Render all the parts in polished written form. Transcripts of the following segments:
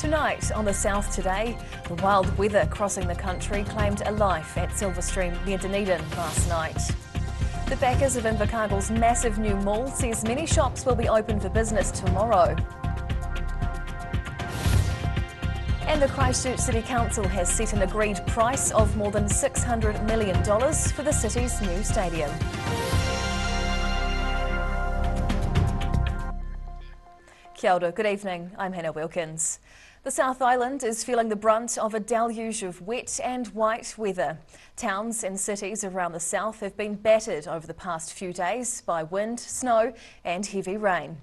Tonight on the South Today, the wild weather crossing the country claimed a life at Silverstream near Dunedin last night. The backers of Invercargill's massive new mall says many shops will be open for business tomorrow. And the Christchurch City Council has set an agreed price of more than $600 million for the city's new stadium. Kia ora, good evening, I'm Hannah Wilkins. The South Island is feeling the brunt of a deluge of wet and white weather. Towns and cities around the south have been battered over the past few days by wind, snow and heavy rain.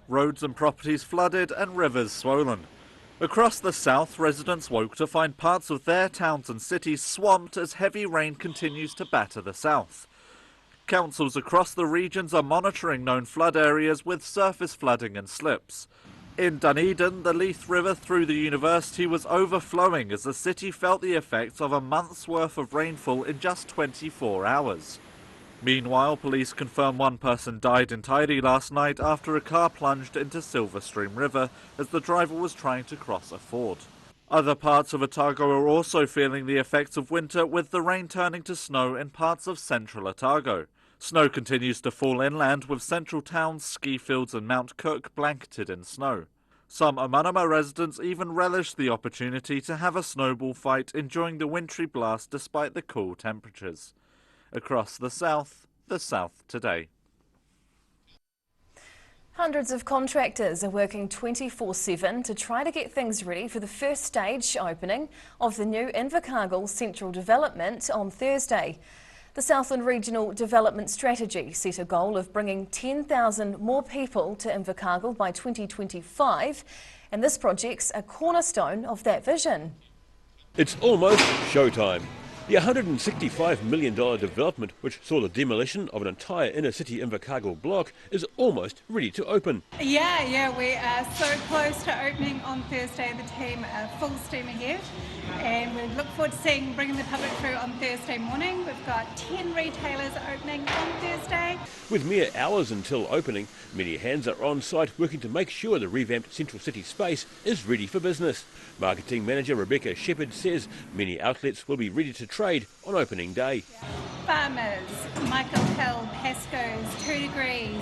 Roads and properties flooded and rivers swollen. Across the south, residents woke to find parts of their towns and cities swamped as heavy rain continues to batter the south. Councils across the regions are monitoring known flood areas with surface flooding and slips. In Dunedin, the Leith River through the university was overflowing as the city felt the effects of a month's worth of rainfall in just 24 hours. Meanwhile, police confirm one person died in Tairi last night after a car plunged into Silverstream River as the driver was trying to cross a ford. Other parts of Otago are also feeling the effects of winter, with the rain turning to snow in parts of central Otago. Snow continues to fall inland, with central towns, ski fields and Mount Cook blanketed in snow. Some Amanama residents even relished the opportunity to have a snowball fight, enjoying the wintry blast despite the cool temperatures. Across the South Today. Hundreds of contractors are working 24/7 to try to get things ready for the first stage opening of the new Invercargill Central Development on Thursday. The Southland Regional Development Strategy set a goal of bringing 10,000 more people to Invercargill by 2025, and this project's a cornerstone of that vision. It's almost showtime. The $165 million development, which saw the demolition of an entire inner-city Invercargill block, is almost ready to open. Yeah, we are so close to opening on Thursday. The team are full steam ahead, and we look forward to bringing the public through on Thursday morning. We've got 10 retailers opening on Thursday. With mere hours until opening, many hands are on site working to make sure the revamped Central City space is ready for business. Marketing manager Rebecca Shepherd says many outlets will be ready to trade on opening day. Farmers, Michael Hill, Pasco's, 2 Degrees,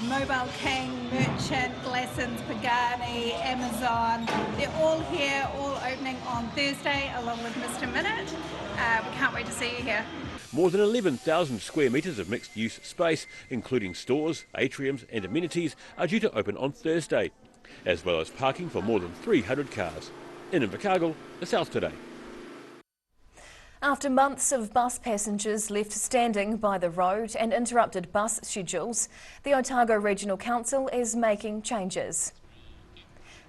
Mobile King, Merchant, Glassons, Pagani, Amazon, they're all here, all opening on Thursday along with Mr. Minute. We can't wait to see you here. More than 11,000 square metres of mixed-use space, including stores, atriums and amenities, are due to open on Thursday, as well as parking for more than 300 cars. In Invercargill, the South Today. After months of bus passengers left standing by the road and interrupted bus schedules, the Otago Regional Council is making changes.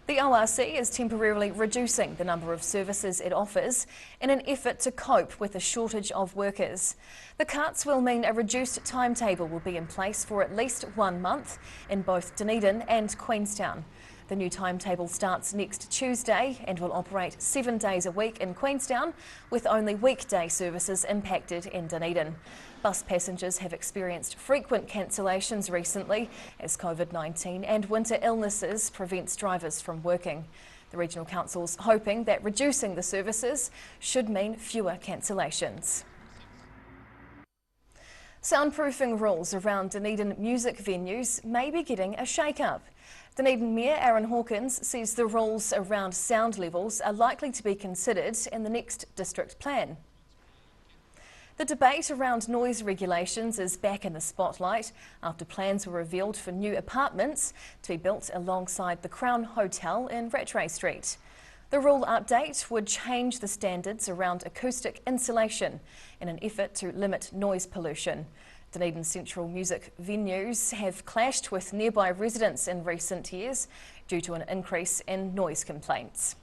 The ORC is temporarily reducing the number of services it offers in an effort to cope with the shortage of workers. The cuts will mean a reduced timetable will be in place for at least 1 month in both Dunedin and Queenstown. The new timetable starts next Tuesday and will operate 7 days a week in Queenstown, with only weekday services impacted in Dunedin. Bus passengers have experienced frequent cancellations recently as COVID-19 and winter illnesses prevents drivers from working. The Regional Council's hoping that reducing the services should mean fewer cancellations. Soundproofing rules around Dunedin music venues may be getting a shake-up. Dunedin Mayor Aaron Hawkins says the rules around sound levels are likely to be considered in the next district plan. The debate around noise regulations is back in the spotlight after plans were revealed for new apartments to be built alongside the Crown Hotel in Rattray Street. The rule update would change the standards around acoustic insulation in an effort to limit noise pollution. Dunedin Central music venues have clashed with nearby residents in recent years due to an increase in noise complaints.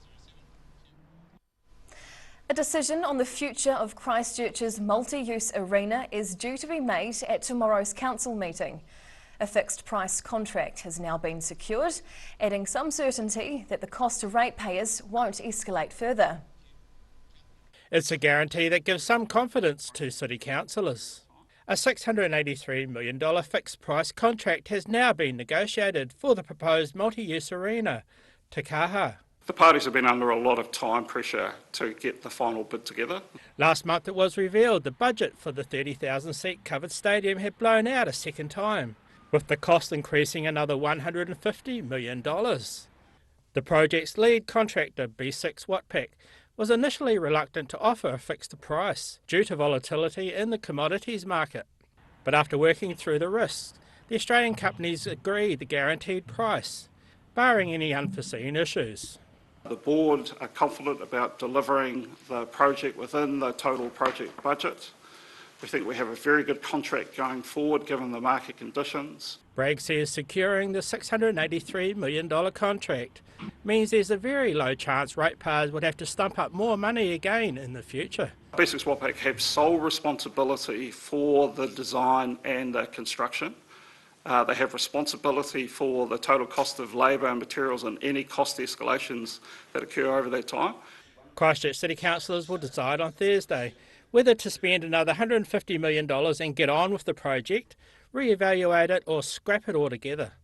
A decision on the future of Christchurch's multi-use arena is due to be made at tomorrow's council meeting. A fixed price contract has now been secured, adding some certainty that the cost to ratepayers won't escalate further. It's a guarantee that gives some confidence to city councillors. A $683 million fixed price contract has now been negotiated for the proposed multi-use arena. Te Kaha. The parties have been under a lot of time pressure to get the final bid together. Last month it was revealed the budget for the 30,000-seat covered stadium had blown out a second time, with the cost increasing another $150 million. The project's lead contractor, B6 Watpac, was initially reluctant to offer a fixed price due to volatility in the commodities market. But after working through the risks, the Australian companies agreed the guaranteed price, barring any unforeseen issues. The board are confident about delivering the project within the total project budget. We think we have a very good contract going forward given the market conditions. Bragg says securing the $683 million contract means there's a very low chance ratepayers would have to stump up more money again in the future. B6 Watpac have sole responsibility for the design and the construction. They have responsibility for the total cost of labour and materials and any cost escalations that occur over that time. Christchurch City Councillors will decide on Thursday whether to spend another $150 million and get on with the project, re-evaluate it or scrap it altogether.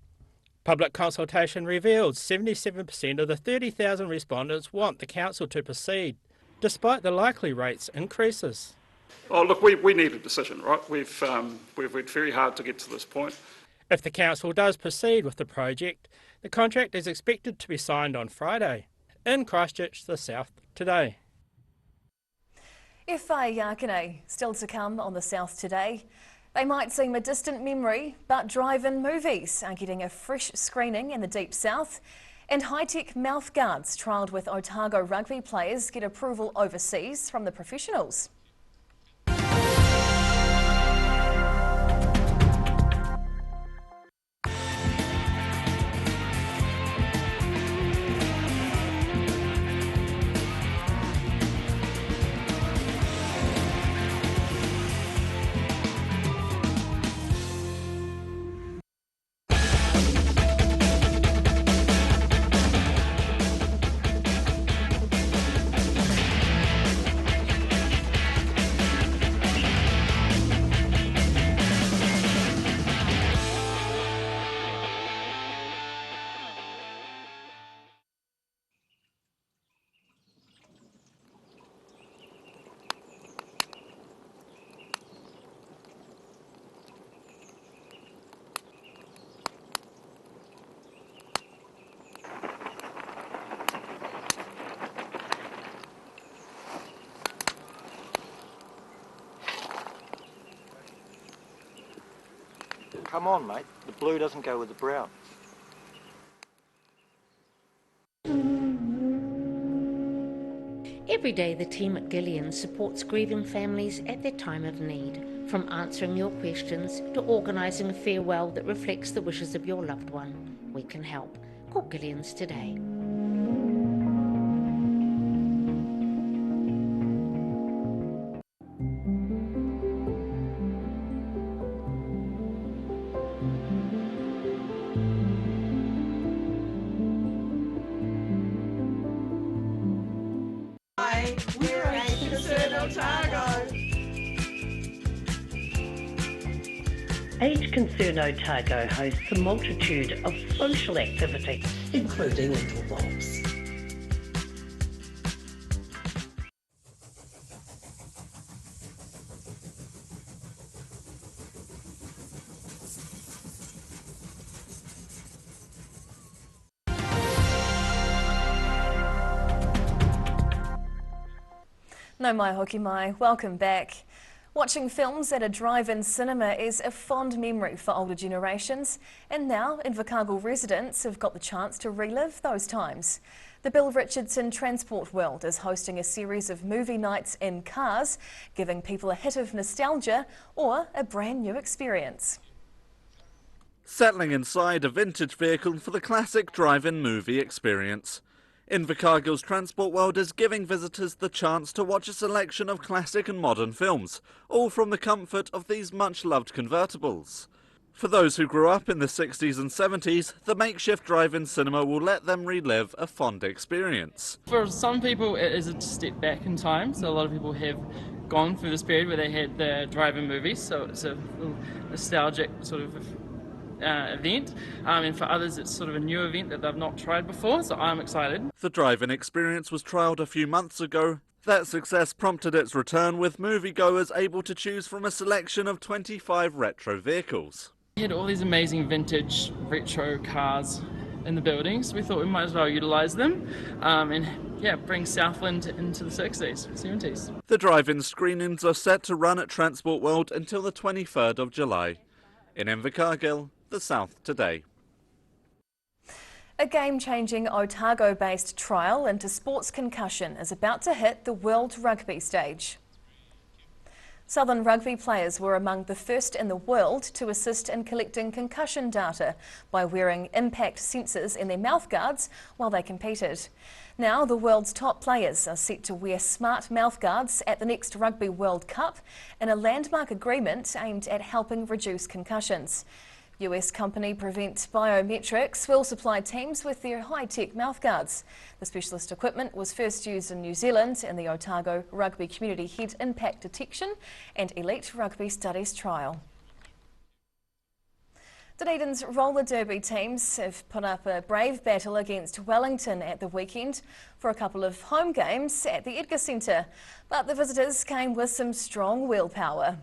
Public consultation revealed 77% of the 30,000 respondents want the council to proceed, despite the likely rates increases. Oh, look, we need a decision, right? We've worked very hard to get to this point. If the council does proceed with the project, the contract is expected to be signed on Friday. In Christchurch, the South Today. Whai Yakane still to come on the South Today. They might seem a distant memory, but drive-in movies are getting a fresh screening in the Deep South. And high-tech mouth guards trialled with Otago rugby players get approval overseas from the professionals. Come on, mate. The blue doesn't go with the brown. Every day the team at Gillian supports grieving families at their time of need, from answering your questions to organising a farewell that reflects the wishes of your loved one. We can help. Call Gillian's today. We're Age Concern Otago. Age Concern Otago hosts a multitude of social activities, Including indoor walks. No mai hoki mai, welcome back. Watching films at a drive-in cinema is a fond memory for older generations, and now Invercargill residents have got the chance to relive those times. The Bill Richardson Transport World is hosting a series of movie nights in cars, giving people a hit of nostalgia or a brand new experience. Settling inside a vintage vehicle for the classic drive-in movie experience. Invercargill's Transport World is giving visitors the chance to watch a selection of classic and modern films, all from the comfort of these much-loved convertibles. For those who grew up in the 60s and 70s, the makeshift drive-in cinema will let them relive a fond experience. For some people it is a step back in time, so a lot of people have gone through this period where they had the drive-in movies, so it's a nostalgic sort of event, and for others it's sort of a new event that they've not tried before, so I'm excited. The drive-in experience was trialled a few months ago. That success prompted its return, with moviegoers able to choose from a selection of 25 retro vehicles. We had all these amazing vintage retro cars in the building, so we thought we might as well utilise them and bring Southland into the 60s, 70s. The drive-in screenings are set to run at Transport World until the 23rd of July. In Invercargill, the South Today. A game-changing Otago-based trial into sports concussion is about to hit the World Rugby stage. Southern Rugby players were among the first in the world to assist in collecting concussion data by wearing impact sensors in their mouthguards while they competed. Now the world's top players are set to wear smart mouthguards at the next Rugby World Cup in a landmark agreement aimed at helping reduce concussions. US company Prevent Biometrics will supply teams with their high-tech mouthguards. The specialist equipment was first used in New Zealand in the Otago Rugby Community Head Impact Detection and Elite Rugby Studies trial. Dunedin's roller derby teams have put up a brave battle against Wellington at the weekend for a couple of home games at the Edgar Centre, but the visitors came with some strong willpower.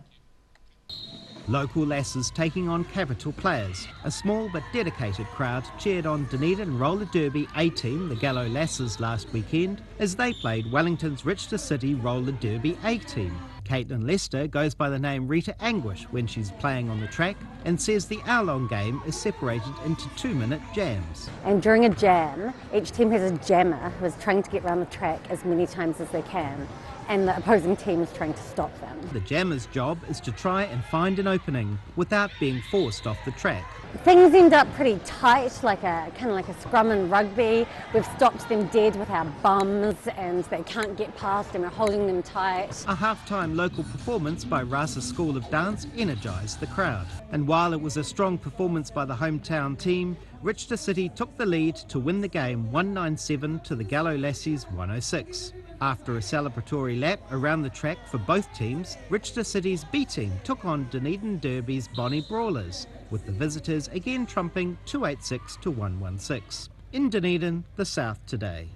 Local lasses taking on capital players. A small but dedicated crowd cheered on Dunedin roller derby A team, the Gallo Lasses, last weekend as they played Wellington's Richmond City roller derby A team. Caitlin Lester goes by the name Rita Anguish when she's playing on the track and says the hour-long game is separated into 2-minute jams. And during a jam, each team has a jammer who is trying to get around the track as many times as they can, and the opposing team is trying to stop them. The jammer's job is to try and find an opening without being forced off the track. Things end up pretty tight, kind of like a scrum in rugby. We've stopped them dead with our bums and they can't get past and we're holding them tight. A half-time local performance by Rasa School of Dance energised the crowd. And while it was a strong performance by the hometown team, Richmond City took the lead to win the game 197 to the Gallo Lassies 106. After a celebratory lap around the track for both teams, Richmond City's B team took on Dunedin Derby's Bonnie Brawlers, with the visitors again trumping 286 to 116. In Dunedin, the South Today.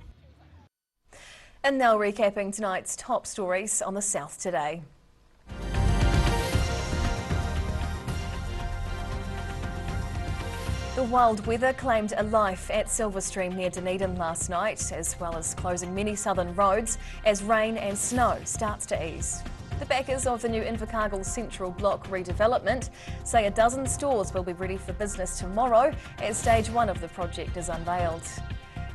And now recapping tonight's top stories on the South Today. The wild weather claimed a life at Silverstream near Dunedin last night, as well as closing many southern roads as rain and snow starts to ease. The backers of the new Invercargill Central Block redevelopment say a dozen stores will be ready for business tomorrow as stage 1 of the project is unveiled.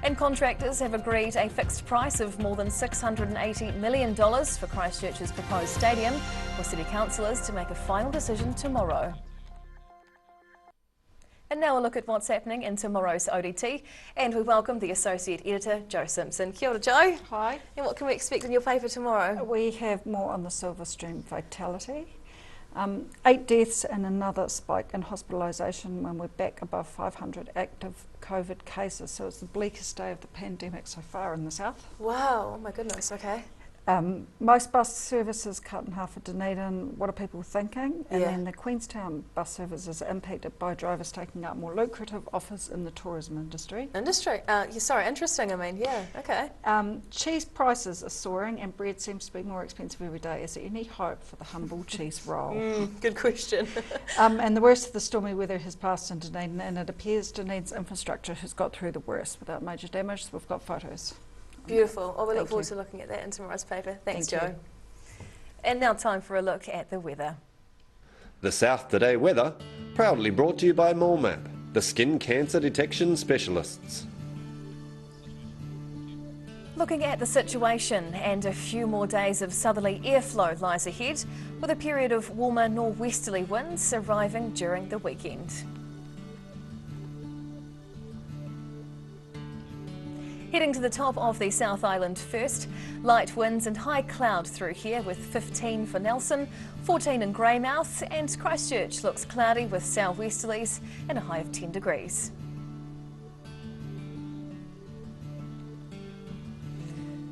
And contractors have agreed a fixed price of more than $680 million for Christchurch's proposed stadium, with city councillors to make a final decision tomorrow. And now a look at what's happening in tomorrow's ODT, and we welcome the Associate Editor, Jo Simpson. Kia ora, Jo. Hi. And what can we expect in your paper tomorrow? We have more on the Silverstream fatality. 8 deaths and another spike in hospitalisation when we're back above 500 active COVID cases. So it's the bleakest day of the pandemic so far in the south. Wow, oh my goodness, okay. Most bus services cut in half for Dunedin. What are people thinking? And then the Queenstown bus services are impacted by drivers taking up more lucrative offers in the tourism industry. Sorry, interesting, I mean, yeah, okay. Cheese prices are soaring and bread seems to be more expensive every day. Is there any hope for the humble cheese roll? Good question. And the worst of the stormy weather has passed in Dunedin, and it appears Dunedin's infrastructure has got through the worst without major damage. So we've got photos. Beautiful. Oh, we look forward to looking at that in tomorrow's paper. Thanks, Jo. And now time for a look at the weather. The South Today weather, proudly brought to you by MoleMap, the skin cancer detection specialists. Looking at the situation, and a few more days of southerly airflow lies ahead, with a period of warmer nor'westerly winds arriving during the weekend. Heading to the top of the South Island first, light winds and high cloud through here with 15 for Nelson, 14 in Greymouth, and Christchurch looks cloudy with southwesterlies and a high of 10 degrees.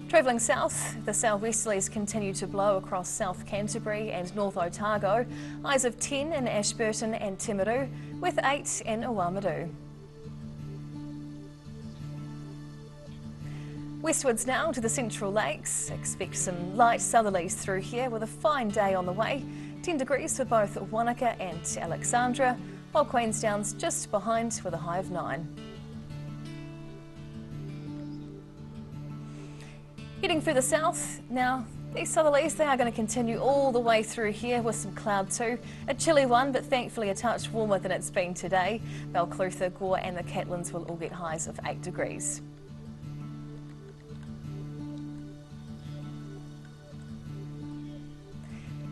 Travelling south, the southwesterlies continue to blow across South Canterbury and North Otago, highs of 10 in Ashburton and Timaru, with 8 in Oamaru. Westwards now to the Central Lakes. Expect some light southerlies through here with a fine day on the way. 10 degrees for both Wanaka and Alexandra, while Queenstown's just behind with a high of 9. Heading further south now, these southerlies, they are going to continue all the way through here with some cloud too. A chilly one, but thankfully a touch warmer than it's been today. Balclutha, Gore and the Catlins will all get highs of 8 degrees.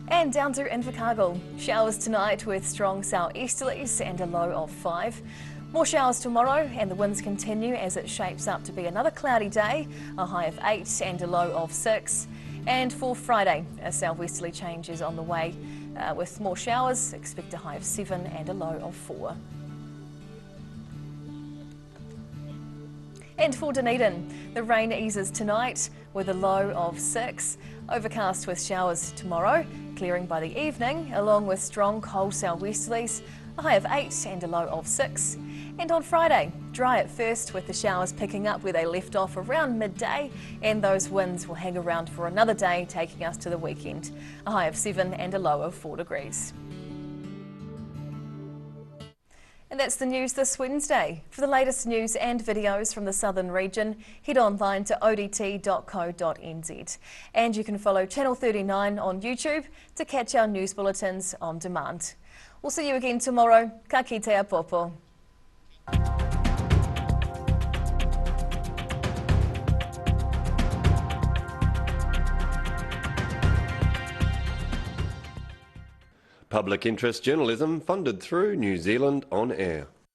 And down to Invercargill. Showers tonight with strong southeasterlies and a low of 5. More showers tomorrow and the winds continue as it shapes up to be another cloudy day, a high of 8 and a low of 6. And for Friday, a southwesterly change is on the way with more showers. Expect a high of 7 and a low of 4. And for Dunedin, the rain eases tonight with a low of 6. Overcast with showers tomorrow, clearing by the evening, along with strong cold southwesterlies, a high of 8 and a low of 6. And on Friday, dry at first with the showers picking up where they left off around midday, and those winds will hang around for another day, taking us to the weekend, a high of 7 and a low of 4 degrees. And that's the news this Wednesday. For the latest news and videos from the southern region, head online to odt.co.nz. And you can follow Channel 39 on YouTube to catch our news bulletins on demand. We'll see you again tomorrow. Ka kitea popo. Public interest journalism funded through New Zealand On Air.